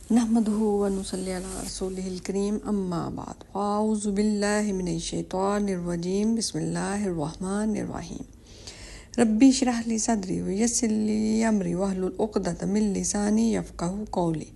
नहमदुहु व नुसल्ली अला रसूलिहिल करीम अम्मा बाद औज़ु बिल्लाहि मिनश शैतानिर रजीम बिस्मिल्लाहिर रहमानिर रहीम रब्बी इश्रह ली सदरी व यस्सिर ली अमरी वहलुल उक़दतम मिन लिसानी यफ़क़हू क़ौली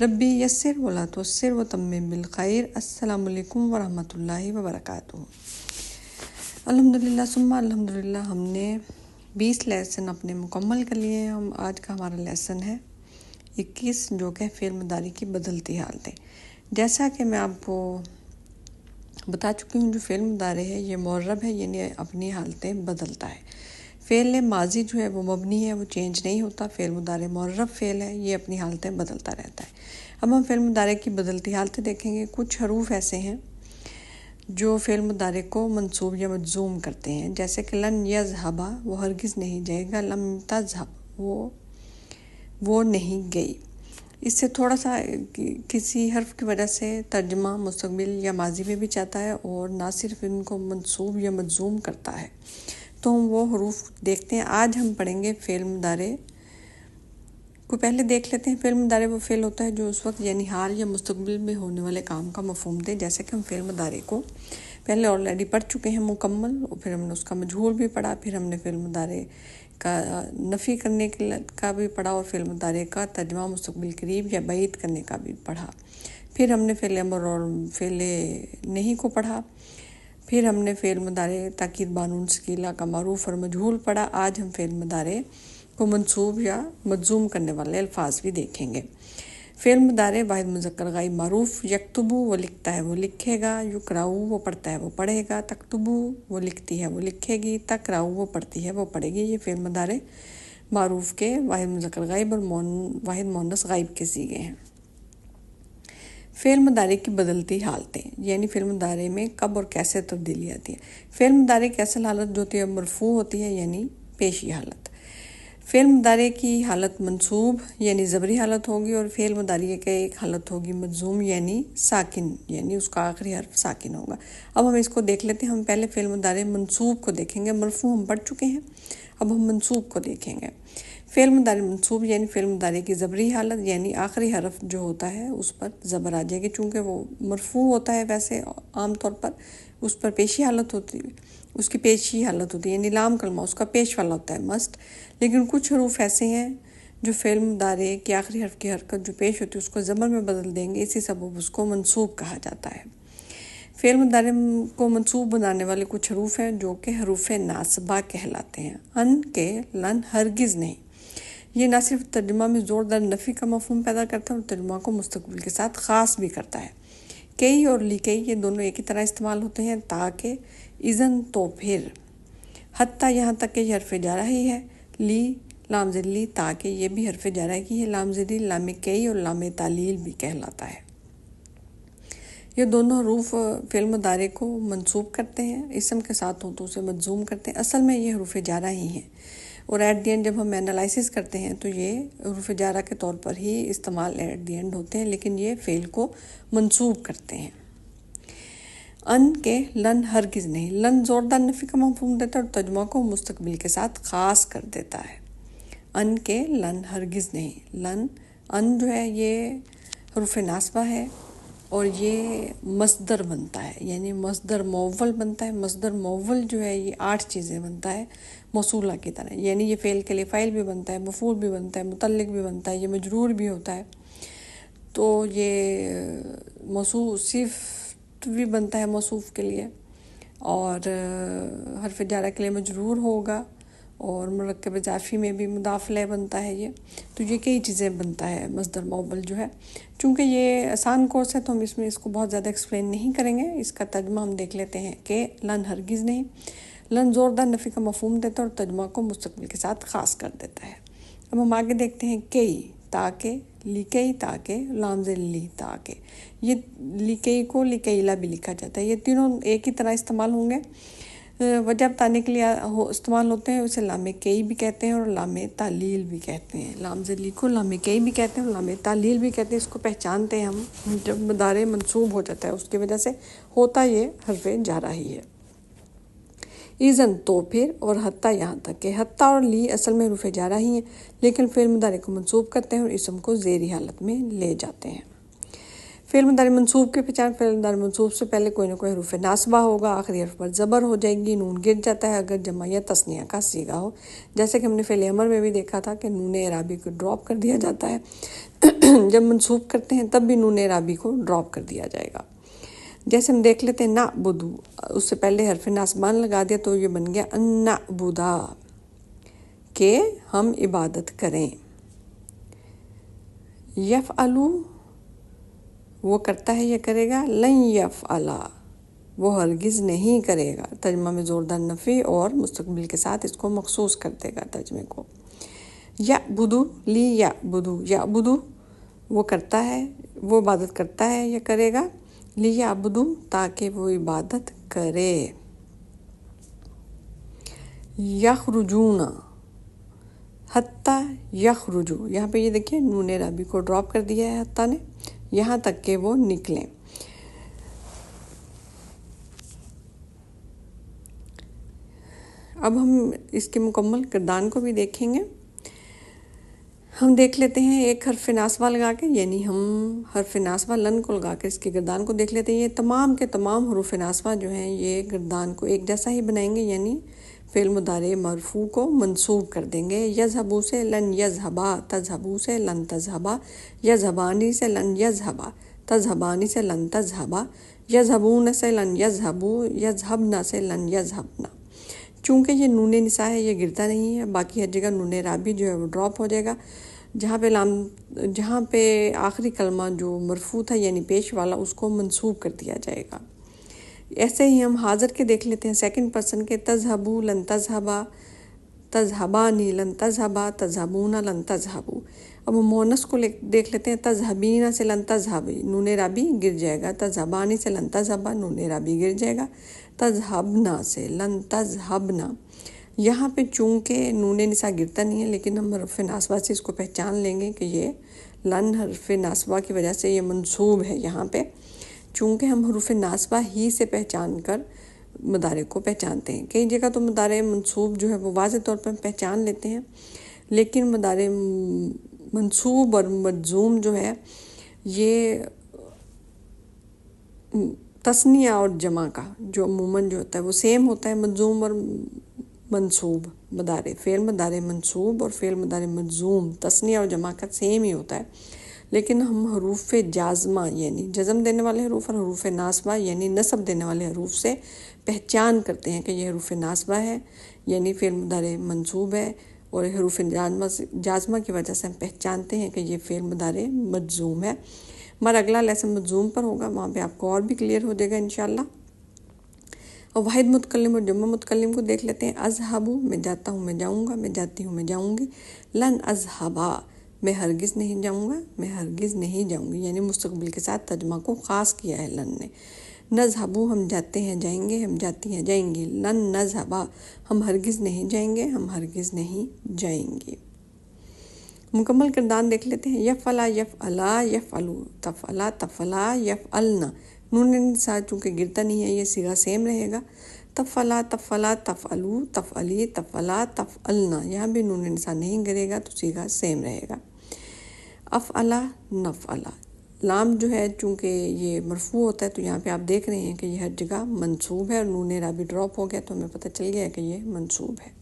रब्बी यस्सिर व ला तुअस्सिर व तम्मिम बिल खैर। अस्सलामु अलैकुम व रहमतुल्लाहि व बरकातुहू। अल्हम्दुलिल्लाह सुम्मा अल्हम्दुलिल्लाह, हमने 20 लेसन अपने मुकम्मल कर लिए हैं। हम आज का हमारा लेसन है 21, जो कि फ़िल्मदारी की बदलती हालतें। जैसा कि मैं आपको बता चुकी हूँ, जो फ़िल्मदारी है ये मुअर्रब है, यानी अपनी हालतें बदलता है। फ़ेल माजी जो है वो मबनी है, वो चेंज नहीं होता। फ़ेल मुदारे मुअर्रब फ़ेल है, ये अपनी हालतें बदलता रहता है। अब हम फ़ेल मुदारे की बदलती हालतें देखेंगे। कुछ हरूफ ऐसे हैं जो फ़ेल मुदारे को मंसूब या मजजूम करते हैं, जैसे कि लन यज़हबा, वो हरगिज़ नहीं जाएगा। लम तज़हब, वो नहीं गई। इससे थोड़ा सा किसी हर्फ की वजह से तर्जमा मुस्तक़बिल या माजी में भी जाता है और ना सिर्फ इनको मंसूब या मजजूम करता है। तो हम वो हरूफ देखते हैं। आज हम पढ़ेंगे फ़ेल मुदारे को। पहले देख लेते हैं। फ़ेल मुदारे वो फ़ेल होता है जो उस वक्त यानी हाल या मुस्तक़बिल में होने वाले काम का मफ़हूम दे। जैसे कि हम फ़ेल मुदारे को पहले ऑलरेडी पढ़ चुके हैं मुकम्मल, और फिर हमने उसका मजहूल भी पढ़ा, फिर हमने फ़ेल मुदारे का नफ़ी करने का भी पढ़ा, और फ़ेल मुदारे का तर्जमा मुस्तक़बिल करीब या बईद करने का भी पढ़ा। फिर हमने फ़ेल अमर और फ़ेल नहीं को पढ़ा। फिर हमने फ़ेल मुदारे ताकीद बानून सकीला का मारूफ और मजहूल पढ़ा। आज हम फ़ेल मुदारे को मंसूब या मजजूम करने वाले अल्फाज भी देखेंगे। फ़ेल मुदारे वाहिद मुज़क्कर गाइब मारूफ। यक्तुबु, वो लिखता है वो लिखेगा। युक़राउ, वो पढ़ता है वो पढ़ेगा। तक्तुबु, वो लिखती है वो लिखेगी। तक़राउ, वो पढ़ती है वो पढ़ेगी। ये फ़ेल मुदारे मारूफ के वाहिद मुज़क्कर गाइब और वाहिद मुअन्नस गाइब के सीगे हैं। फ़ेल मुदारे की बदलती हालतें, यानी फ़ेल मुदारे में कब और कैसे तब्दीली आती है। फ़ेल मुदारे की असल हालत जो होती है मरफू होती है, यानी पेशी हालत। फ़ेल मुदारे की हालत मंसूब यानी ज़बरी हालत होगी, और फ़ेल मुदारे की एक हालत होगी मजजूम यानी साकिन, यानी उसका आखिरी हर्फ साकिन होगा। अब हम इसको देख लेते हैं। हम पहले फ़ेल मुदारे मंसूब को देखेंगे। मरफू हम पढ़ चुके हैं, अब हम मंसूब को देखेंगे। फ़ेल मुदारे मंसूब यानी फ़ेल मुदारे की ज़बरी हालत, यानी आखिरी हर्फ जो होता है उस पर ज़बर आ जाएगी। चूँकि वो मरफू होता है, वैसे आम तौर पर उस पर पेशी हालत होती है, उसकी पेशी हालत होती है, यानी लाम कलमा उसका पेश वाला होता है मस्ट। लेकिन कुछ हरूफ ऐसे हैं जो फ़ेल मुदारे की आखिरी हर्फ की हरकत जो पेश होती है उसको ज़बर में बदल देंगे, इसी सबब उसको मंसूब कहा जाता है। फ़ेल मुदारे को मंसूब बनाने वाले कुछ हरूफ हैं जो कि हरूफ नासबा कहलाते हैं। अन के लन हरगिज़ नहीं, ये ना सिर्फ तर्जुमा में ज़ोरदार नफ़ी का मफ़हूम पैदा करता है और तर्जुमा को मुस्तक़बिल के साथ ख़ास भी करता है। कई और ली कई, ये दोनों एक ही तरह इस्तेमाल होते हैं। ताकि, इज़न, तो फिर, हत्ता, यहाँ तक कि ये हर्फ जारा ही है। ली, लाम ज़िली, ताकि ये भी हर्फ जारा की है। लाम ज़िली लाम कई और लाम तालील भी कहलाता है। ये दोनों हरूफ फ़ेल मुदारे को मंसूब करते हैं, इसम के साथ हो तो उसे मजजूम करते हैं। असल में ये हरूफ जारा ही हैं, और एट दी एंड जब हम एनालिसिस करते हैं तो ये हरूफ जारा के तौर पर ही इस्तेमाल एट दी एंड होते हैं, लेकिन ये फ़ेल को मंसूब करते हैं। अन के लन हरगिज़ नहीं, लन ज़ोरदार नफ़ी का मफ़हूम देता है और तर्जुमा को मुस्तक़बिल के साथ ख़ास कर देता है। अन के लन हरगिज़ नहीं, लन, अन जो है ये हरूफ नासबा है और ये मस्दर बनता है, यानी मस्दर मौवल बनता है। मस्दर मौवल जो है ये 8 चीज़ें बनता है मौसूला की तरह, यानी ये फ़ेल के लिए फ़ाइल भी बनता है, मफ़ूल भी बनता है, मुतल्लिक भी बनता है, ये मजरूर भी होता है। तो ये मौसूफ भी बनता है मौसूफ के लिए, और हर्फ जारा के लिए मजरूर होगा, और मुरक्कब इज़ाफ़ी में भी मुदाफ़ले बनता है ये। तो ये कई चीज़ें बनता है मस्दर मौबल जो है। चूँकि ये आसान कोर्स है तो हम इसमें इसको बहुत ज़्यादा एक्सप्लेन नहीं करेंगे। इसका तर्जुमा हम देख लेते हैं कि लन हरगिज़ नहीं, लन ज़ोरदार नफ़ी का मफ़हूम देता है और तर्जुमा को मुस्तक़बिल के साथ ख़ास कर देता है। अब हम आगे देखते हैं कई, ताकि, लिकई, ताकि, लाम ज़िली, ताकि। ये लिकई को लिकईला भी लिखा जाता है। ये तीनों एक ही तरह इस्तेमाल होंगे, वजह बताने के लिए इस्तेमाल होते हैं। उसे लाम कई भी कहते हैं और लाम तालील भी कहते हैं। लाम ज़िली को लाम कई भी कहते हैं और लाम तालील भी कहते हैं। इसको पहचानते हैं हम जब मुदारे मंसूब हो जाता है, उसकी वजह से होता ये हर्फ जारा ही है। ایزن تو پھر، اور حتیٰ یہاں تک کہ حتیٰ اور لی اصل میں حروف جارہ ہی ہیں، لیکن فعل مضارع کو منصوب کرتے ہیں اور اسم کو زیری حالت میں لے جاتے ہیں۔ فعل مضارع منصوب کی پہچان: فعل مضارع منصوب سے پہلے کوئی نہ کوئی حروف ناصبہ ہوگا، آخری حرف پر زبر ہو جائے گی، نون گر جاتا ہے اگر جمع یا تثنیہ کا صیغہ ہو، جیسے کہ ہم نے فعل امر میں بھی دیکھا تھا کہ نون اعرابی کو ڈراپ کر دیا جاتا ہے، جب منصوب کرتے ہیں تب بھی نون اعرابی کو ڈراپ کر دیا جائے گا۔ جیسے ہم دیکھ لیتے ہیں نعبدو، اس سے پہلے حرف ناصبان لگا دیا تو یہ بن گیا ان نعبدا، کہ ہم عبادت کریں۔ یفعلو، وہ کرتا ہے یا کرے گا، لن یفعلا، وہ ہرگز نہیں کرے گا، ترجمہ میں زوردار نفی اور مستقبل کے ساتھ اس کو مخصوص کر دے گا ترجمے کو۔ یعبدو، لی یعبدو، یعبدو وہ کرتا ہے، وہ عبادت کرتا ہے یا کرے گا، لی یعبدو تاکہ وہ عبادت کرے۔ یخرجون، حتیٰ یخرجو، یہاں پہ یہ دیکھیں نون اعرابی کو ڈراپ کر دیا ہے حتیٰ نے، یہاں تک کہ وہ نکلیں۔ اب ہم اس کے مکمل گردان کو بھی دیکھیں گے۔ ہم دیکھ لیتے ہیں ایک حرف ناصبہ لگا کے، یعنی ہم حرف ناصبہ لن کو لگا کے اس کی گردان کو دیکھ لیتے ہیں۔ یہ تمام کے تمام حروف ناصبہ جو ہیں یہ گردان کو ایک جیسا ہی بنائیں گے، یعنی فعل مضارع مرفوع کو منصوب کر دیں گے۔ یذہبو سے لن یذہبا، تذہبو سے لن تذہبا، یذہبانی سے لن یذہبا، تذہبانی سے لن تذہبا، یذہبون سے لن یذہبو، یذہبنا سے لن یذہبنا۔ چونکہ یہ نون نساء ہے، یہ گرتا نہیں ہے، باقی ہر جگہ نون اعرابی جو ہے وہ ڈراپ ہو جائے گا۔ جہاں پہ آخری کلمہ جو مرفوع تھا یعنی پیش والا، اس کو منصوب کر دیا جائے گا۔ ایسے ہی ہم حاضر کے دیکھ لیتے ہیں، سیکنڈ پرسن کے، تذہبو لن تذہبا، تذہبانی لن تذہبا، تذہبون لن تذہبو۔ اب ہم مؤنث کو دیکھ لیتے ہیں، تذہبین سے لن تذہبی، نون اعرابی گر جائے گا، تذہبانی سے لن تذہبا، نون اعرابی گر جائے گا، تذہبنا سے لن تذہبنا۔ یہاں پہ چونکہ نون نساء گرتا نہیں ہے، لیکن ہم حرف ناصبہ سے اس کو پہچان لیں گے کہ یہ لن حرف ناصبہ کی وجہ سے یہ منصوب ہے۔ یہاں پہ چونکہ ہم حروف ناصبہ ہی سے پہچان کر مضارع کو پہچانتے ہیں، کئی جگہ تو مضارع منصوب جو ہے وہ واضح طور پر پہچان لیتے ہیں، لیکن مضارع منصوب اور مجزوم جو ہے یہ تثنیہ اور جمع کا جو عموماً جو ہوتا ہے وہ سیم ہوتا ہے، مجزوم اور منصوب مضارع، فعل مضارع منصوب اور فعل مضارع مجزوم تثنیہ اور جمع کا سیم ہی ہوتا ہے، لیکن ہم حروف جازمہ یعنی جزم دینے والے حروف اور حروف ناصبہ یعنی نصب دینے والے حروف سے پہچان کرتے ہیں کہ یہ حروف ناصبہ ہے یعنی فعل مضارع منصوب ہے، اور حروف جازمہ کی وجہ سے ہم پہچانتے ہیں کہ یہ فعل مضارع مجزوم ہے۔ ہمارا اگلا لیسن مجزوم پر ہوگا، وہاں پہ آپ کو اور بھی کلیئر ہو جائے گا انشاءاللہ۔ اور واحد متکلم اور جمع متکلم کو دیکھ لیتے ہیں۔ اذہبو، میں جاتا ہوں، میں جاؤں گا، میں جاتی ہوں، میں جاؤں گی۔ لن اذہبا، میں ہرگز نہیں جاؤں گا، میں ہرگز نہیں جاؤں گی، یعنی مستقبل کے ساتھ ترجمہ کو خاص کیا ہے لن نے۔ نذہبو، ہم جاتے ہیں جائیں گے، ہم جاتی ہیں جائیں گی۔ لن نذہبا، ہم ہرگز نہیں جائیں گے، ہم ہرگز نہیں جائیں گی۔ مکمل کردان دیکھ لیتے ہیں۔ یفعلا، یفعلا، یفعلو، تفعلا، تفعلا، یفعلنا۔ نون نساء چونکہ گرتا نہیں ہے، یہ صیغہ سیم رہے گا۔ تفعلا، تفعلا، تفعلو، تفعلی، تفعلا، تفعلنا، یہاں بھی نون نساء نہیں گرے گا تو صیغہ سیم رہے گا۔ افعلا، نفعلا، لام جو ہے چونکہ یہ مرفوع ہوتا ہے تو یہاں پہ آپ دیکھ رہے ہیں کہ یہ ہر جگہ منصوب ہے، اور نون اعرابی ڈراپ ہو گیا تو ہمیں پتہ چل گیا کہ یہ منصوب ہے۔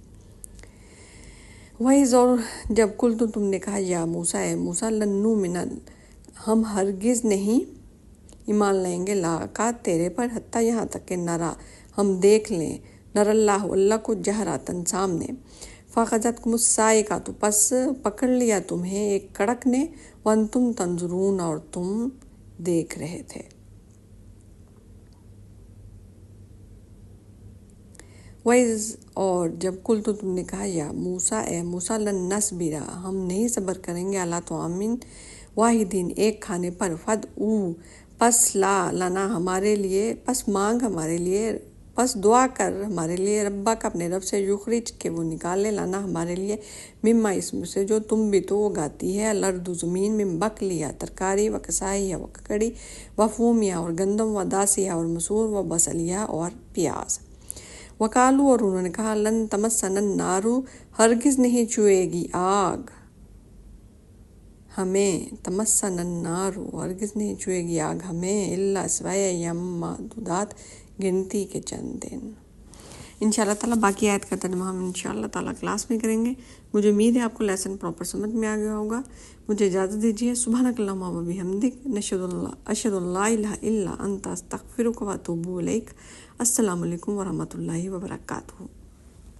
وَإِذْ، اور جب قُلْتُ تم نے کہا، یا موسیٰ، اے موسیٰ، لن نؤمن، ہم ہرگز نہیں ایمان لائیں گے، لاقا تیرے پر، حتیٰ یہاں تک کہ نرا، ہم دیکھ لیں، نر اللہ، اللہ کو جہراتن، سامنے۔ فَأَخَذَتْكُمُ الصَّاعِقَةُ، پس پکڑ لیا تمہیں ایک کڑک نے، وَأَنْتُمْ تَنْظُرُونَ، اور تم دیکھ رہے تھے۔ وَإِذْ، اور جب قُلْتُ تم نے کہا، یا موسیٰ، اے موسیٰ، لن نصبر، ہم نہیں صبر کریں گے، علی طعام واحد، ایک کھانے پر، فادعو، پس لا لنا، ہمارے لیے، پس مانگ ہمارے لیے، پس دعا کر ہمارے لیے، ربا کا، اپنے رب سے، یخرج، کہ وہ نکالے، لانا ہمارے لیے، مما، اس میں سے جو تم بھی تو اگاتی ہے، الارض، زمین، من بقلیہ، ترکاری، و کسائیہ، و ککڑی، و فومیہ، اور گندم، و داسیہ، اور مسور، و بصلیہ، اور پیاز۔ وقالو اور انہوں نے کہا لن تمسنا النار ہرگز نہیں چھوئے گی آگ ہمیں، تمسنا النار ہرگز نہیں چھوئے گی آگ ہمیں، الا سوائے ایام معدودات گنتی کے چند دن۔ انشاءاللہ تعالیٰ باقی آیت کا ترجمہ ہم انشاءاللہ تعالیٰ کلاس میں کریں گے۔ مجھے امید ہے آپ کو لیسن پراپر سمجھ میں آ گیا ہوگا۔ مجھے اجازت دیجیے۔ سبحانک اللہم و بحمدک، اشہد ان لا الہ الا انت، استغفرک و اتوب الیک۔ السلام علیکم ورحمۃ اللہ وبرکاتہ۔